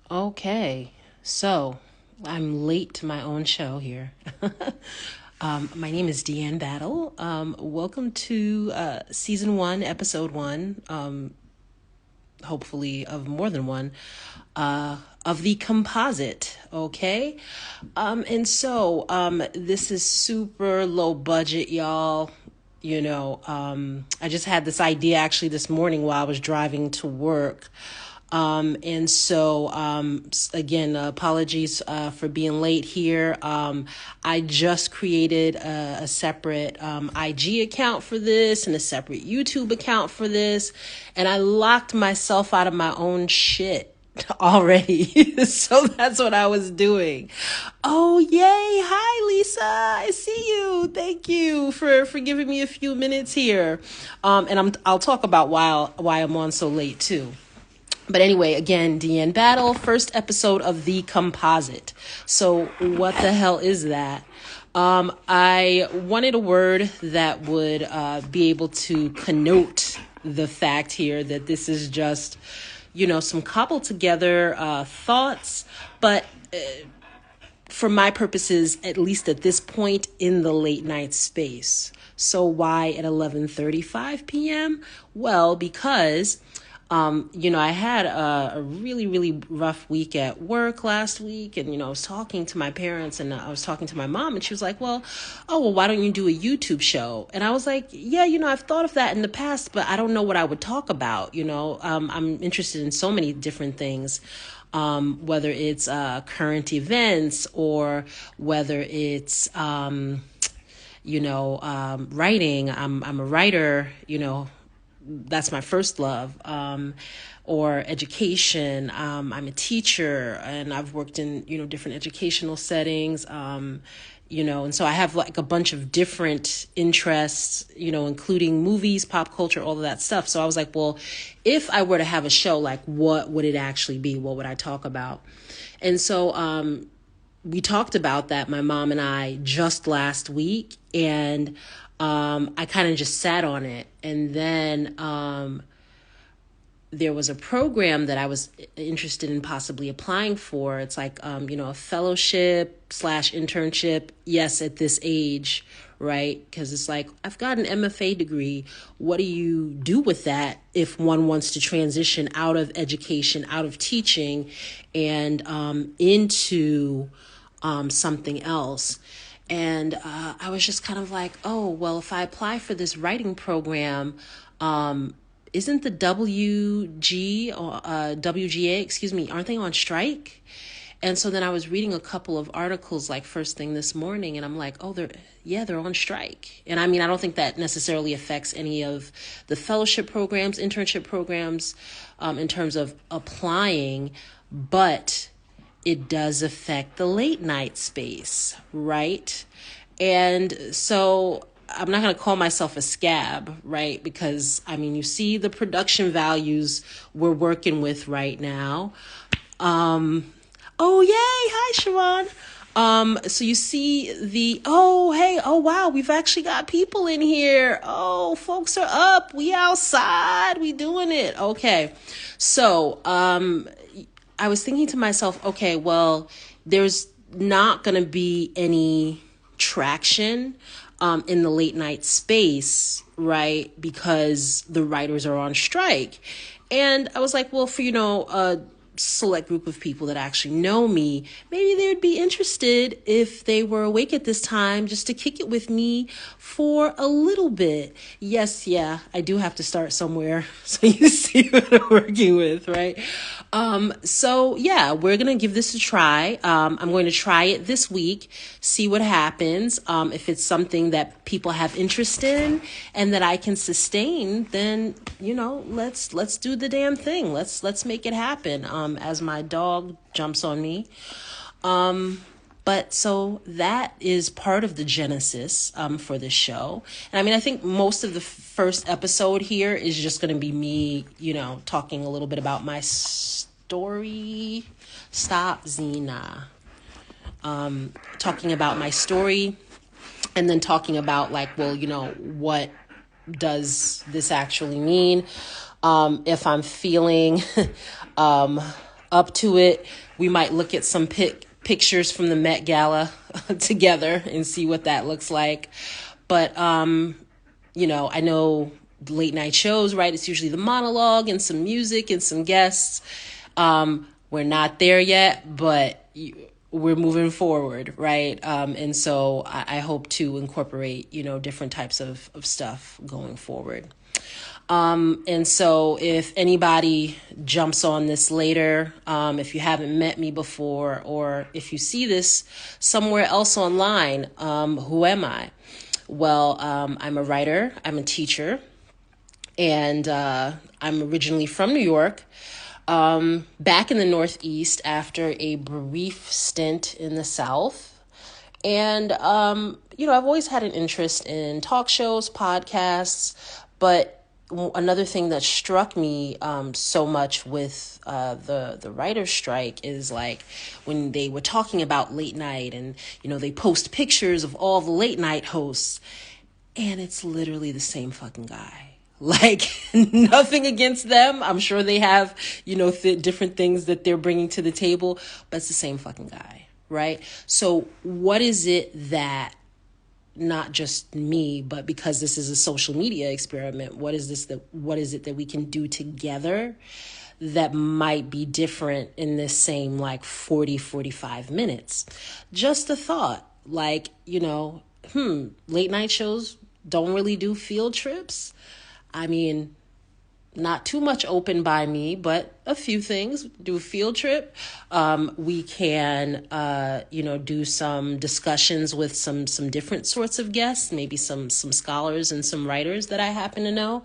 Okay, so I'm late to my own show here. My name is Deanne Battle. Welcome to season one, episode one, hopefully of more than one, of the Composite. Okay, this is super low budget, y'all. I just had this idea actually this morning while I was driving to work. Again, apologies for being late here. I just created a separate IG account for this and a separate YouTube account for this, and I locked myself out of my own shit already. So that's what I was doing. Oh, yay. Hi, Lisa. I see you. Thank you for giving me a few minutes here. I'll talk about why I'm on so late too. But anyway, again, Deanne Battle, first episode of The Composite. So what the hell is that? I wanted a word that would be able to connote the fact here that this is just, some cobbled together thoughts, but for my purposes, at least at this point in the late night space. So why at 11:35 p.m.? Well, because I had a really, really rough week at work last week. And, I was talking to my parents and I was talking to my mom and she was like, well, why don't you do a YouTube show? And I was like, yeah, I've thought of that in the past, but I don't know what I would talk about. I'm interested in so many different things. Whether it's current events or whether it's, writing. I'm a writer, that's my first love, or education. I'm a teacher and I've worked in, different educational settings, and so I have like a bunch of different interests, including movies, pop culture, all of that stuff. So I was like, well, if I were to have a show, like what would it actually be? What would I talk about? And so, we talked about that, my mom and I, just last week, and I kind of just sat on it. And then there was a program that I was interested in possibly applying for. It's like, a fellowship / internship. Yes, at this age, right? Because it's like, I've got an MFA degree. What do you do with that if one wants to transition out of education, out of teaching, and into something else? And I was just kind of like, oh, well, if I apply for this writing program, isn't the WGA, aren't they on strike? And so then I was reading a couple of articles like first thing this morning, and I'm like, oh, they're on strike. And I mean, I don't think that necessarily affects any of the fellowship programs, internship programs, in terms of applying, but it does affect the late night space, right? And so I'm not going to call myself a scab, right? Because, you see the production values we're working with right now. Oh, yay. Hi, Siobhan. So you see wow, we've actually got people in here. Oh, folks are up. We outside. We doing it. Okay. So, I was thinking to myself, okay, well, there's not going to be any traction in the late night space, right? Because the writers are on strike. And I was like, well, for, a select group of people that actually know me, maybe they would be interested if they were awake at this time just to kick it with me for a little bit. Yes, yeah, I do have to start somewhere. So you see what I'm working with, right? We're going to give this a try. I'm going to try it this week, see what happens. If it's something that people have interest in and that I can sustain, then, let's do the damn thing. Let's make it happen. As my dog jumps on me. But so that is part of the genesis for this show. And I think most of the first episode here is just going to be me, talking a little bit about my story. Stop, Zena. Talking about my story and then talking about what does this actually mean? If I'm feeling up to it. We might look at some pictures from the Met Gala together and see what that looks like. But, I know late night shows, right? It's usually the monologue and some music and some guests. We're not there yet, but we're moving forward, right? And so I hope to incorporate, different types of stuff going forward. And so if anybody jumps on this later, if you haven't met me before, or if you see this somewhere else online, who am I? Well, I'm a writer, I'm a teacher, and I'm originally from New York, back in the Northeast after a brief stint in the South. And, I've always had an interest in talk shows, podcasts, but another thing that struck me so much with the writer's strike is like when they were talking about late night and, they post pictures of all the late night hosts and it's literally the same fucking guy. Like nothing against them. I'm sure they have, different things that they're bringing to the table, but it's the same fucking guy, right? So what is it that not just me, but because this is a social media experiment, what is it that we can do together that might be different in this same 45 minutes? Just a thought, late night shows don't really do field trips. I mean, not too much open by me, but a few things. Do a field trip. We can, do some discussions with some different sorts of guests, maybe some scholars and some writers that I happen to know.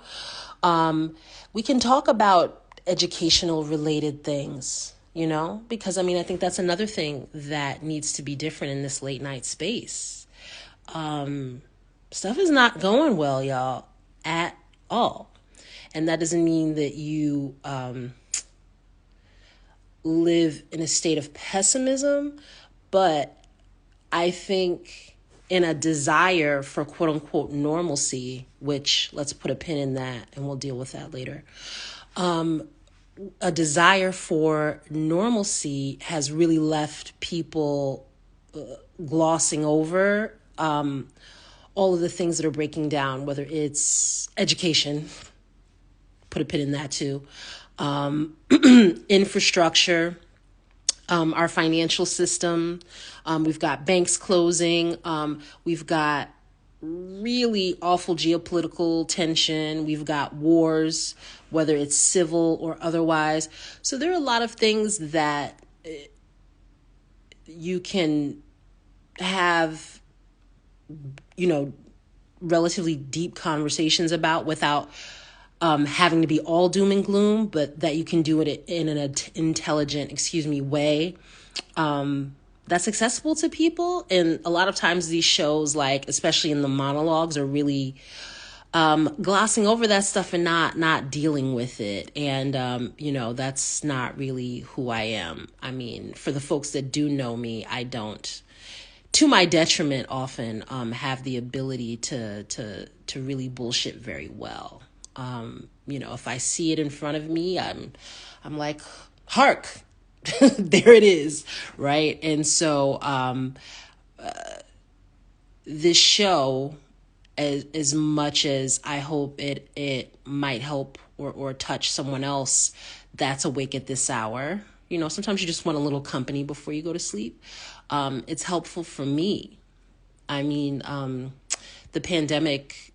We can talk about educational related things, because I think that's another thing that needs to be different in this late night space. Stuff is not going well, y'all, at all. And that doesn't mean that you live in a state of pessimism, but I think in a desire for quote unquote normalcy, which let's put a pin in that and we'll deal with that later. A desire for normalcy has really left people glossing over all of the things that are breaking down, whether it's education, put a pin in that too, infrastructure, our financial system. We've got banks closing. We've got really awful geopolitical tension. We've got wars, whether it's civil or otherwise. So there are a lot of things that you can have, relatively deep conversations about without having to be all doom and gloom, but that you can do it in an intelligent, way that's accessible to people. And a lot of times these shows, especially in the monologues, are really glossing over that stuff and not dealing with it. And, that's not really who I am. I mean, for the folks that do know me, I don't, to my detriment, often have the ability to really bullshit very well. If I see it in front of me, I'm like, hark, there it is, right? And so this show, as much as I hope it might help or touch someone else that's awake at this hour, sometimes you just want a little company before you go to sleep. It's helpful for me. I mean, the pandemic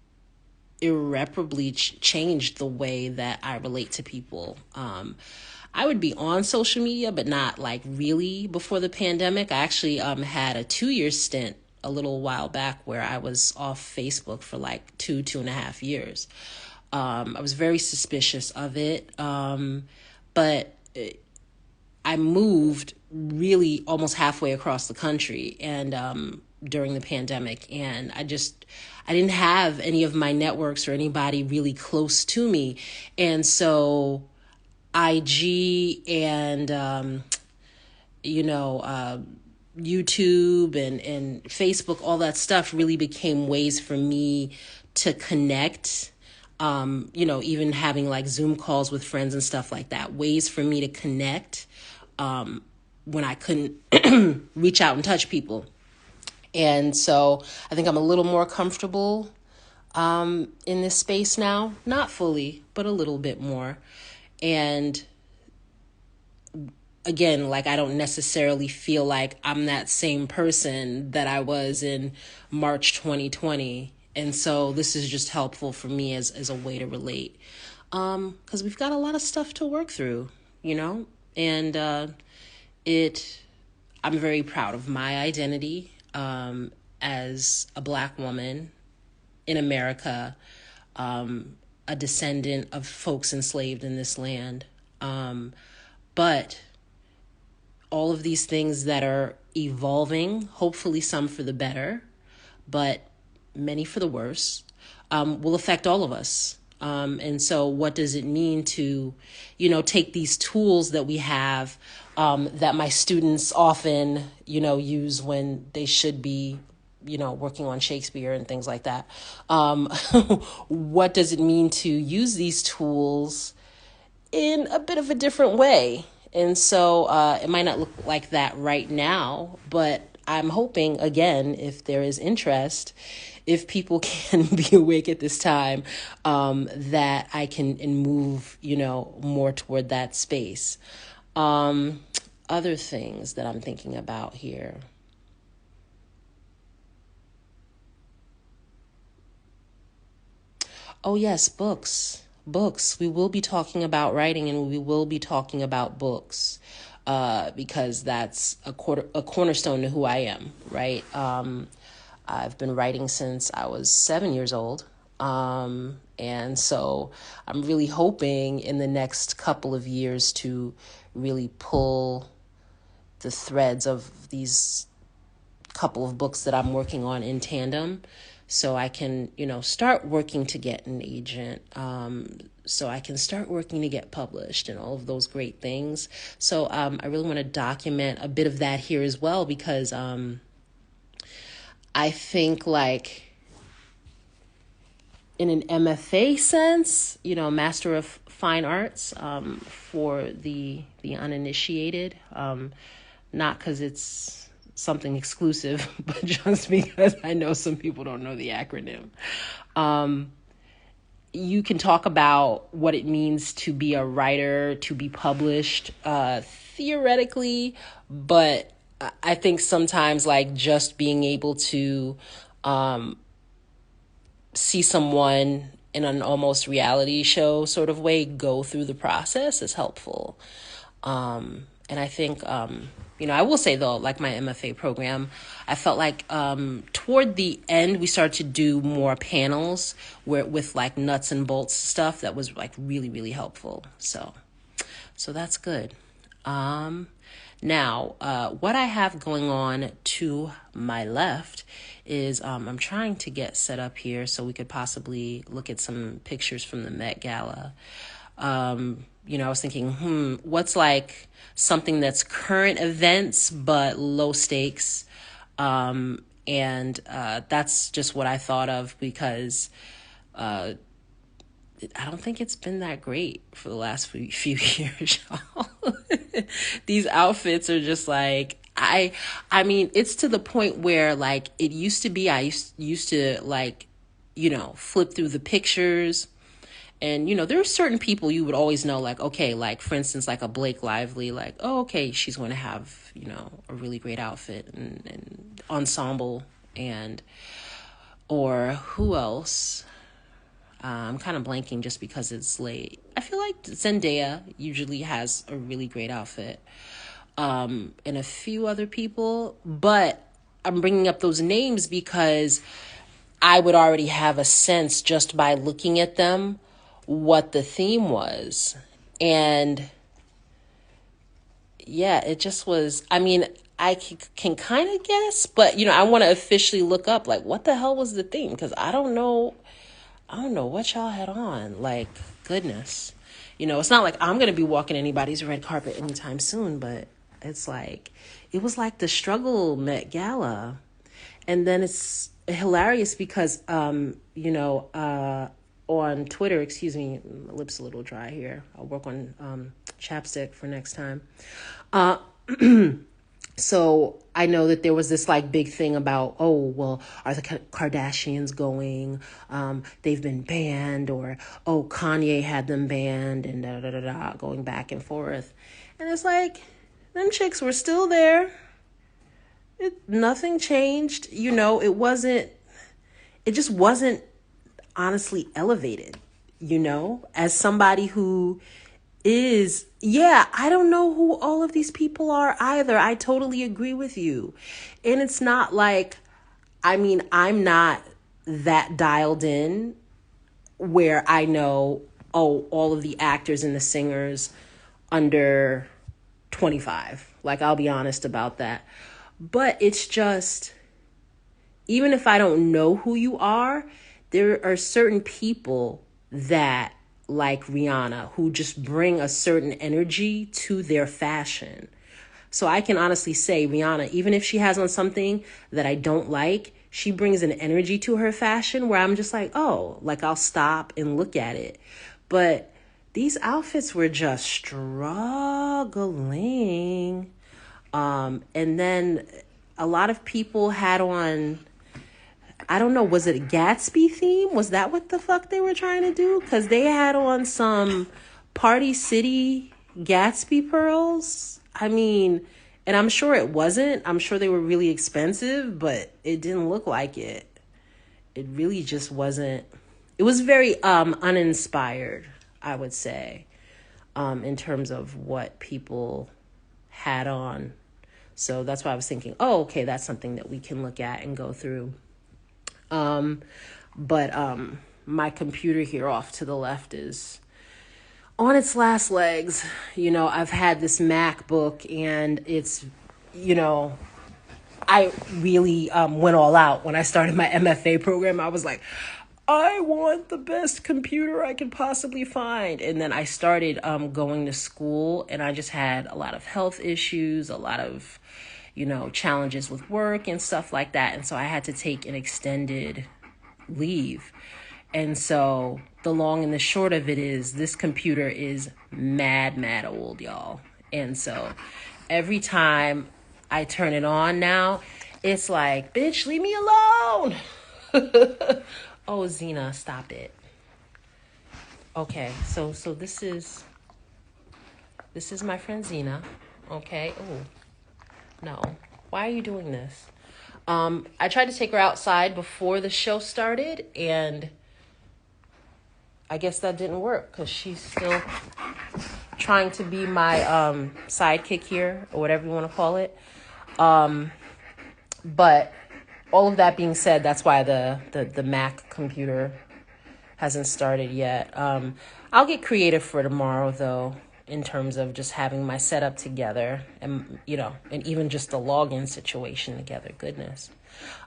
irreparably changed the way that I relate to people. I would be on social media, but not really before the pandemic. I actually had a 2-year stint a little while back where I was off Facebook for 2.5 years. I was very suspicious of it. But I moved really almost halfway across the country and during the pandemic, and I didn't have any of my networks or anybody really close to me. And so IG and YouTube and Facebook, all that stuff really became ways for me to connect. Even having Zoom calls with friends and stuff like that, ways for me to connect when I couldn't reach out and touch people. And so I think I'm a little more comfortable in this space now. Not fully, but a little bit more. And again, like, I don't necessarily feel like I'm that same person that I was in March 2020. And so this is just helpful for me as a way to relate. Because we've got a lot of stuff to work through, and I'm very proud of my identity as a Black woman in America, a descendant of folks enslaved in this land. But all of these things that are evolving, hopefully some for the better, but many for the worse, will affect all of us. And so what does it mean to, take these tools that we have, that my students often, use when they should be, working on Shakespeare and things like that. What does it mean to use these tools in a bit of a different way? And so it might not look like that right now, but I'm hoping, again, if there is interest, if people can be awake at this time, that I can move, more toward that space. Other things that I'm thinking about here. Oh, yes, books. Books. We will be talking about writing, and we will be talking about books, because that's a cornerstone to who I am, right? I've been writing since I was 7 years old. And so I'm really hoping in the next couple of years to really pull the threads of these couple of books that I'm working on in tandem, so I can, start working to get an agent, so I can start working to get published and all of those great things. So I really want to document a bit of that here as well, because I think, like, in an MFA sense, Master of Fine Arts, for the uninitiated, not because it's something exclusive, but just because I know some people don't know the acronym. You can talk about what it means to be a writer, to be published, theoretically, but I think sometimes, like, just being able to see someone in an almost reality show sort of way go through the process is helpful. And I think, I will say, though, like, my MFA program, I felt like toward the end, we started to do more panels with like nuts and bolts stuff that was, like, really, really helpful. So that's good. Now, what I have going on to my left is I'm trying to get set up here so we could possibly look at some pictures from the Met Gala. I was thinking, what's like something that's current events but low stakes? And that's just what I thought of, because I don't think it's been that great for the last few years, y'all. These outfits are just like, I mean, it's to the point where, like, it used to be, I used to, like, flip through the pictures. And, there are certain people you would always know, like, okay, like, for instance, like a Blake Lively, like, oh, okay, she's going to have, a really great outfit and ensemble, or who else? I'm kind of blanking just because it's late. I feel like Zendaya usually has a really great outfit, and a few other people, but I'm bringing up those names because I would already have a sense just by looking at them what the theme was. And yeah, it just was, I mean, I can kind of guess, but I want to officially look up, like, what the hell was the theme? Because I don't know what y'all had on. Like, goodness. It's not like I'm going to be walking anybody's red carpet anytime soon, but it's like, it was like the struggle Met Gala. And then it's hilarious because, on Twitter, excuse me, my lips a little dry here. I'll work on chapstick for next time. So I know that there was this like big thing about, oh, well, are the Kardashians going? They've been banned, or, oh, Kanye had them banned, and da da da da, going back and forth. And it's like, them chicks were still there. Nothing changed. It just wasn't honestly elevated, as somebody who I don't know who all of these people are either. I totally agree with you. And it's not like, I'm not that dialed in where I know, oh, all of the actors and the singers under 25. Like, I'll be honest about that. But it's just, even if I don't know who you are, there are certain people that, like Rihanna, who just bring a certain energy to their fashion. So I can honestly say Rihanna, even if she has on something that I don't like, she brings an energy to her fashion where I'm just like, oh, like I'll stop and look at it. But these outfits were just struggling. And then a lot of people had on, I don't know, was it a Gatsby theme? Was that what the fuck they were trying to do? Because they had on some Party City Gatsby pearls. And I'm sure it wasn't. I'm sure they were really expensive, but it didn't look like it. It really just wasn't. It was very uninspired, I would say, in terms of what people had on. So that's why I was thinking, oh, okay, that's something that we can look at and go through. But my computer here off to the left is on its last legs. I've had this MacBook, and it's, I really went all out when I started my MFA program. I was like, I want the best computer I can possibly find. And then I started going to school, and I just had a lot of health issues, a lot of challenges with work and stuff like that. And so I had to take an extended leave. And so the long and the short of it is, this computer is mad old, y'all. And so every time I turn it on now, it's like, bitch, leave me alone. Oh, Zena, stop it. Okay, so this is my friend Zena. Okay. Oh. No. Why are you doing this? I tried to take her outside before the show started, and I guess that didn't work because she's still trying to be my sidekick here, or whatever you want to call it. But all of that being said, that's why the Mac computer hasn't started yet. I'll get creative for tomorrow, though, in terms of just having my setup together and, and even just the login situation together. Goodness.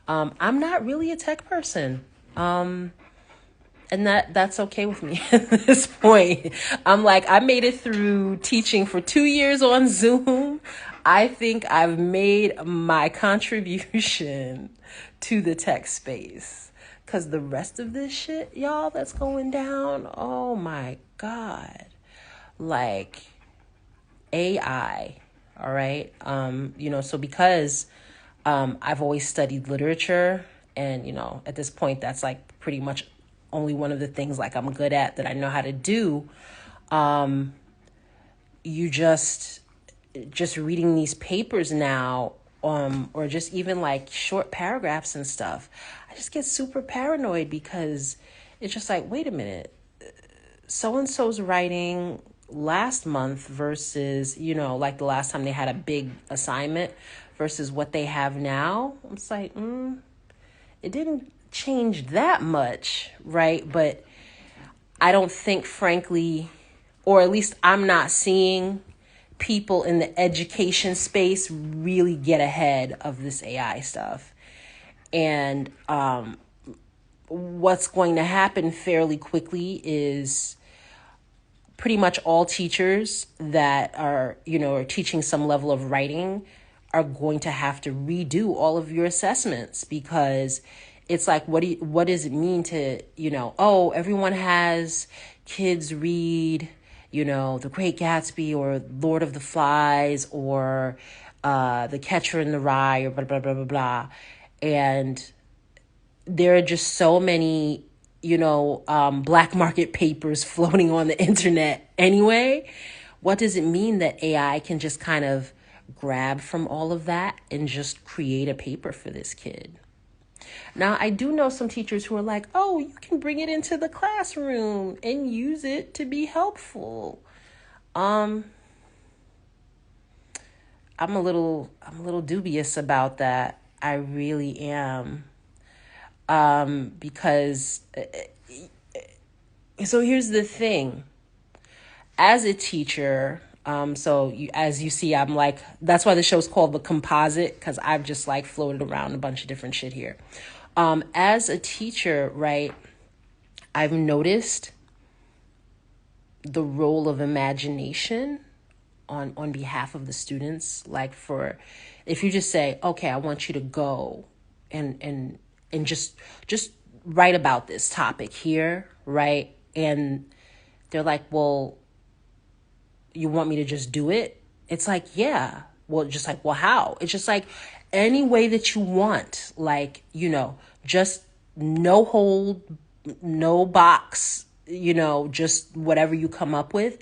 I'm not really a tech person. And that's okay with me at this point. I'm like, I made it through teaching for 2 years on Zoom. I think I've made my contribution to the tech space, because the rest of this shit, y'all, that's going down, oh my God. Like AI, all right? So because I've always studied literature, and, at this point, that's like pretty much only one of the things like I'm good at that I know how to do. You just reading these papers now, or just even like short paragraphs and stuff, I just get super paranoid, because it's just like, wait a minute, so-and-so's writing last month versus, like the last time they had a big assignment versus what they have now. I'm just like, it didn't change that much, right? But I don't think, frankly, or at least I'm not seeing people in the education space really get ahead of this AI stuff. And what's going to happen fairly quickly is pretty much all teachers that are teaching some level of writing are going to have to redo all of your assessments, because it's like, what does it mean to, oh, everyone has kids read, The Great Gatsby or Lord of the Flies or The Catcher in the Rye or blah, blah, blah, blah, blah. And there are just so many, black market papers floating on the internet anyway. What does it mean that AI can just kind of grab from all of that and just create a paper for this kid? Now, I do know some teachers who are like, oh, you can bring it into the classroom and use it to be helpful. I'm a little dubious about that. I really am. Because so here's the thing. As a teacher, as you see, I'm like, that's why the show's called The Composite, because I've just like floated around a bunch of different shit here. As a teacher, right, I've noticed the role of imagination on behalf of the students. Like if you just say, okay, I want you to go and just write about this topic here, right? And they're like, well, you want me to just do it? It's like, yeah. Well, just like, well, how? It's just like any way that you want, like, just no hold, no box, just whatever you come up with.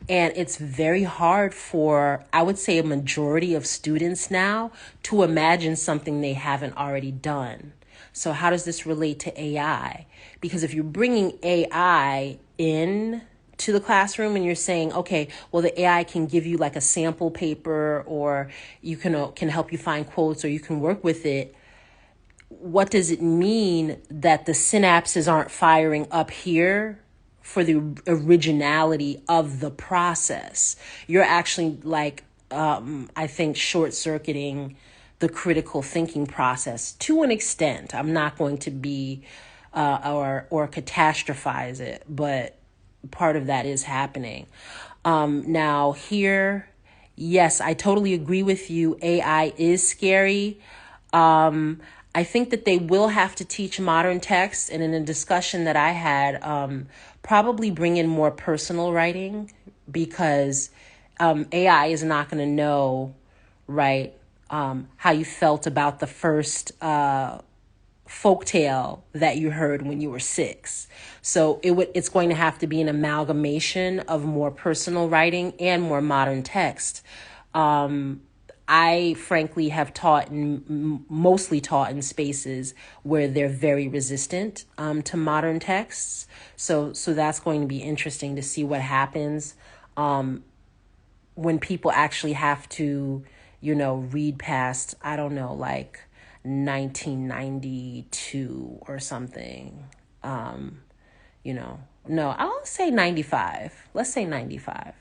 And it's very hard for, I would say, a majority of students now to imagine something they haven't already done. So how does this relate to AI? Because if you're bringing AI in to the classroom and you're saying, okay, well, the AI can give you like a sample paper, or you can help you find quotes, or you can work with it. What does it mean that the synapses aren't firing up here for the originality of the process? You're actually like, I think, short-circuiting the critical thinking process to an extent. I'm not going to be or catastrophize it, but part of that is happening. Now here, yes, I totally agree with you. AI is scary. I think that they will have to teach modern text, and in a discussion that I had, probably bring in more personal writing, because AI is not going to know, right, how you felt about the first folktale that you heard when you were 6. So it's going to have to be an amalgamation of more personal writing and more modern text. I frankly have mostly taught in spaces where they're very resistant to modern texts. So that's going to be interesting to see what happens when people actually have to, read past, I don't know, like 1992 or something. No, I'll say 95. Let's say 95.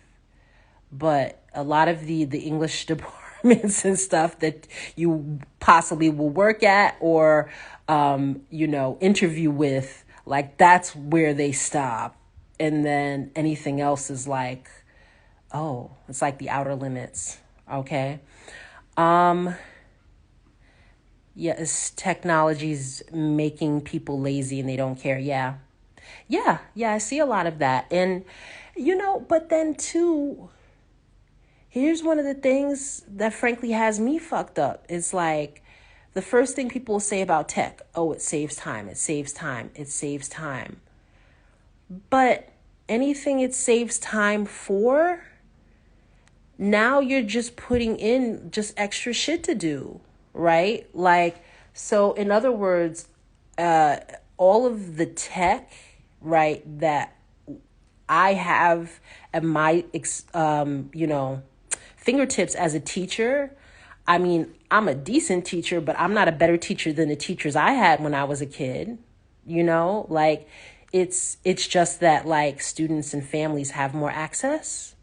But a lot of the English departments and stuff that you possibly will work at or, interview with, like, that's where they stop. And then anything else is like, oh, it's like the outer limits. Okay. Yes, technology's making people lazy and they don't care. Yeah, I see a lot of that. And, but then too, here's one of the things that frankly has me fucked up. It's like the first thing people will say about tech, oh, it saves time, it saves time, it saves time. But anything it saves time for, now you're just putting in just extra shit to do, right? Like, so in other words, all of the tech, right, that I have at my, fingertips as a teacher. I mean, I'm a decent teacher, but I'm not a better teacher than the teachers I had when I was a kid. Like it's just that like students and families have more access,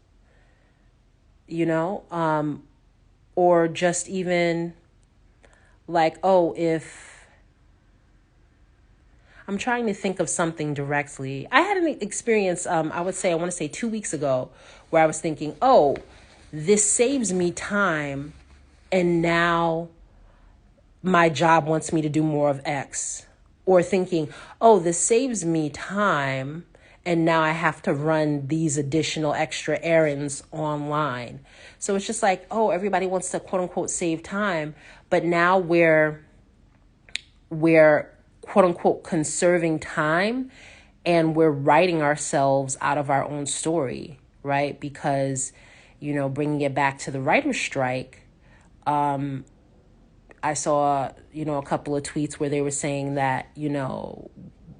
or just even like, oh, if I'm trying to think of something directly. I had an experience, I want to say 2 weeks ago, where I was thinking, oh, this saves me time, and now my job wants me to do more of X. or thinking, oh, this saves me time. And now I have to run these additional extra errands online. So it's just like, oh, everybody wants to quote unquote save time. But now we're quote unquote conserving time, and we're writing ourselves out of our own story, right? Because, bringing it back to the writer's strike, I saw, a couple of tweets where they were saying that,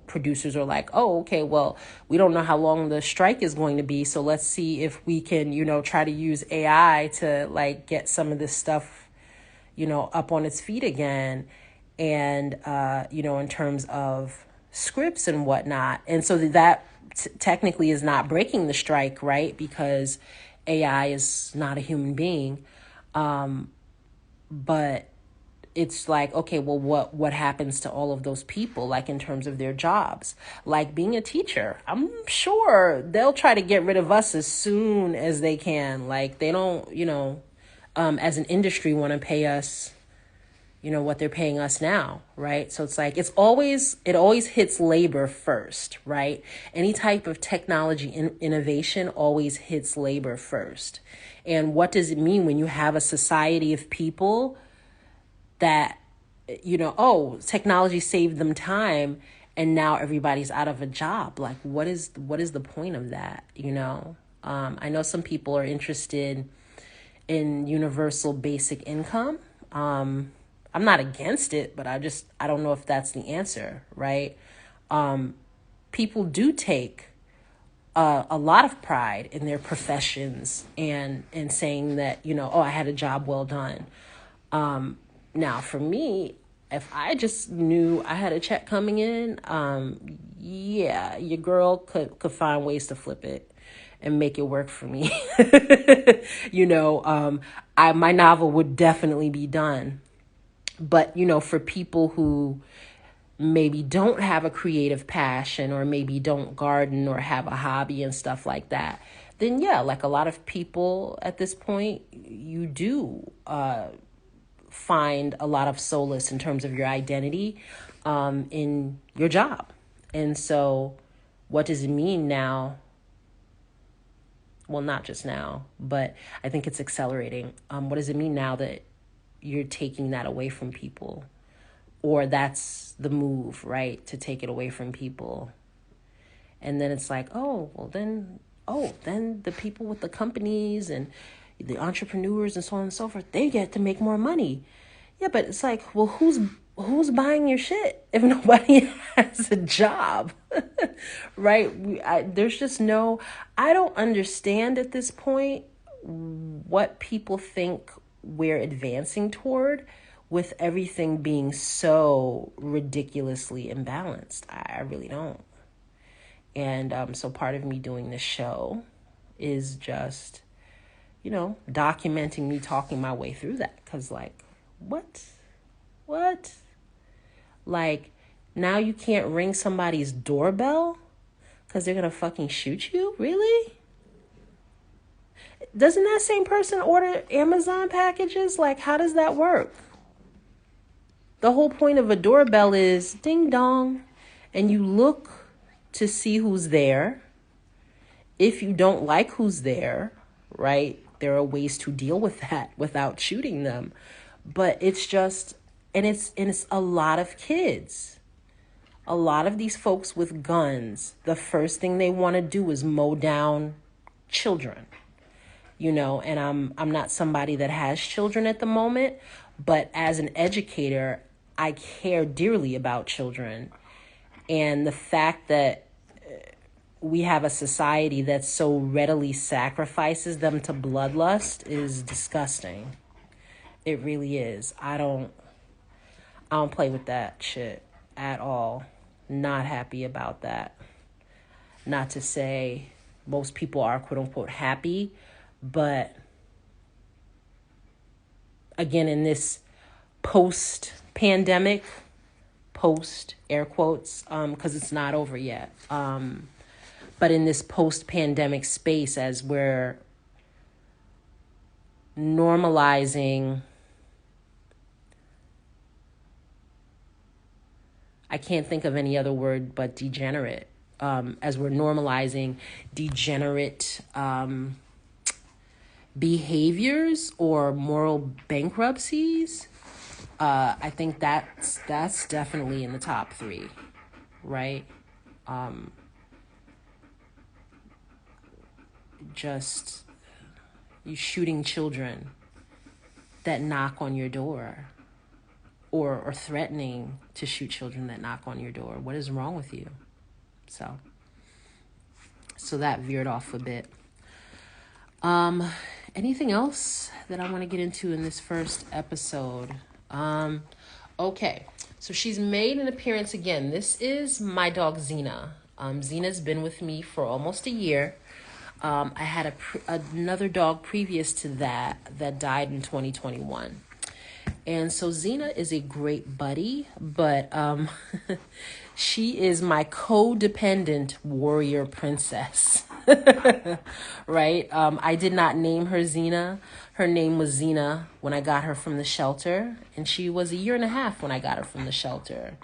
producers are like, oh, okay, well, we don't know how long the strike is going to be. So let's see if we can, try to use AI to like get some of this stuff, up on its feet again. And, in terms of scripts and whatnot. And so that technically is not breaking the strike, right? Because AI is not a human being. But it's like, okay, well, what happens to all of those people, like in terms of their jobs? Like being a teacher, I'm sure they'll try to get rid of us as soon as they can. Like they don't, as an industry want to pay us, what they're paying us now, right? So it's like, it always hits labor first, right? Any type of technology innovation always hits labor first. And what does it mean when you have a society of people that, oh, technology saved them time and now everybody's out of a job? Like, what is the point of that? I know some people are interested in universal basic income. I'm not against it, but I don't know if that's the answer, right? People do take a lot of pride in their professions and saying that, oh, I had a job well done. Now, for me, if I just knew I had a check coming in, yeah, your girl could find ways to flip it and make it work for me. My novel would definitely be done. But, for people who maybe don't have a creative passion or maybe don't garden or have a hobby and stuff like that, then yeah, like a lot of people at this point, you do find a lot of solace in terms of your identity in your job. And so what does it mean now? Well, not just now, but I think it's accelerating. What does it mean now that you're taking that away from people? Or that's the move, right? To take it away from people. And then it's like, then the people with the companies and the entrepreneurs and so on and so forth, they get to make more money. Yeah, but it's like, well, who's buying your shit if nobody has a job? Right? There's just I don't understand at this point what people think we're advancing toward with everything being so ridiculously imbalanced. I really don't. And so part of me doing this show is just, documenting me talking my way through that. Because, like, what? Like, now you can't ring somebody's doorbell because they're going to fucking shoot you? Really? Doesn't that same person order Amazon packages? Like, how does that work? The whole point of a doorbell is ding dong, and you look to see who's there. If you don't like who's there, right, there are ways to deal with that without shooting them. But it's just, and it's a lot of kids. A lot of these folks with guns, the first thing they want to do is mow down children. And I'm not somebody that has children at the moment, but as an educator, I care dearly about children. And the fact that we have a society that so readily sacrifices them to bloodlust is disgusting. It really is. I don't play with that shit at all. Not happy about that. Not to say most people are quote unquote happy, but again, in this post-pandemic, air quotes, because it's not over yet. But in this post-pandemic space, as we're normalizing I can't think of any other word but degenerate. As we're normalizing degenerate behaviors or moral bankruptcies, I think that's definitely in the top three, right? Just you shooting children that knock on your door, or threatening to shoot children that knock on your door. What is wrong with you? So that veered off a bit. Anything else that I want to get into in this first episode? Okay, so she's made an appearance again. This is my dog Xena. Xena's been with me for almost a year. I had another dog previous to that died in 2021. And so Xena is a great buddy, but she is my codependent warrior princess, right? I did not name her Xena. Her name was Xena when I got her from the shelter, and she was 1.5 years when I got her from the shelter.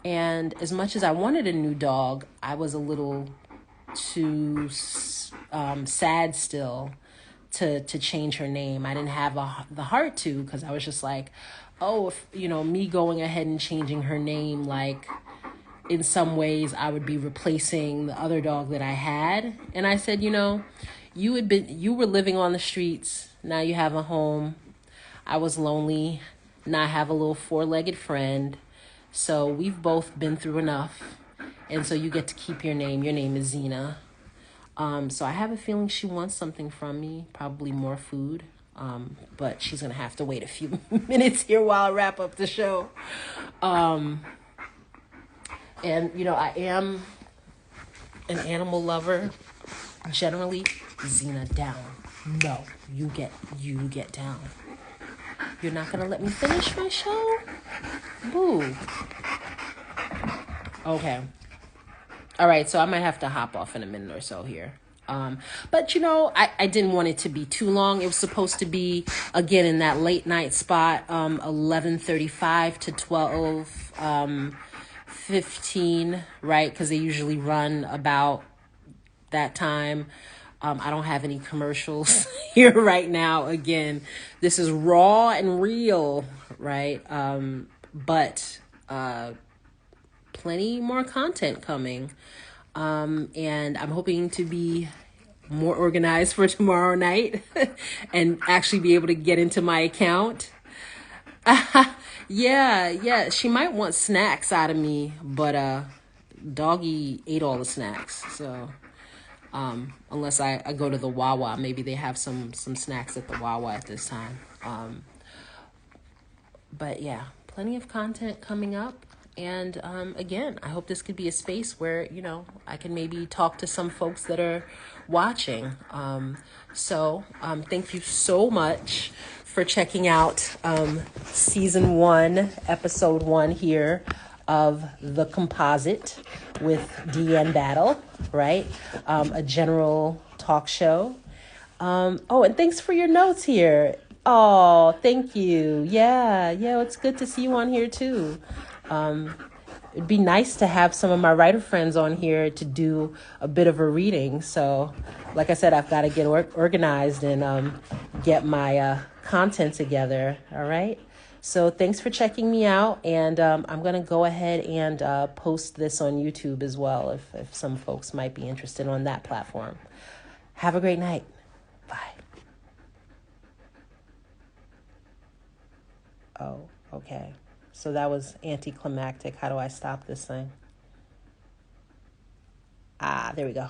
And as much as I wanted a new dog, I was a little too sad still to change her name. I didn't have the heart to, because I was just like, oh, if, me going ahead and changing her name, like in some ways I would be replacing the other dog that I had. And I said, you were living on the streets. Now you have a home. I was lonely. Now I have a little 4-legged friend. So we've both been through enough. And so you get to keep your name. Your name is Xena. So I have a feeling she wants something from me, probably more food. But she's going to have to wait a few minutes here while I wrap up the show. And, I am an animal lover. Generally, Xena, down. No, you get down. You're not going to let me finish my show? Boo. Okay. All right, so I might have to hop off in a minute or so here. But, I didn't want it to be too long. It was supposed to be, again, in that late night spot, 11:35 to 12:15, right? Because they usually run about that time. I don't have any commercials here right now. Again, this is raw and real, right? But plenty more content coming. And I'm hoping to be more organized for tomorrow night and actually be able to get into my account. Yeah. She might want snacks out of me, but doggy ate all the snacks. So unless I go to the Wawa, maybe they have some snacks at the Wawa at this time. But yeah, plenty of content coming up. And again, I hope this could be a space where, I can maybe talk to some folks that are watching. So thank you so much for checking out season 1, episode 1 here of The Composite with Deanne Battle, right? A general talk show. And thanks for your notes here. Oh, thank you. Yeah, it's good to see you on here too. It'd be nice to have some of my writer friends on here to do a bit of a reading. So, like I said, I've got to get organized and get my content together. All right. So thanks for checking me out. And I'm going to go ahead and post this on YouTube as well if some folks might be interested on that platform. Have a great night. Bye. Oh, okay. So that was anticlimactic. How do I stop this thing? There we go.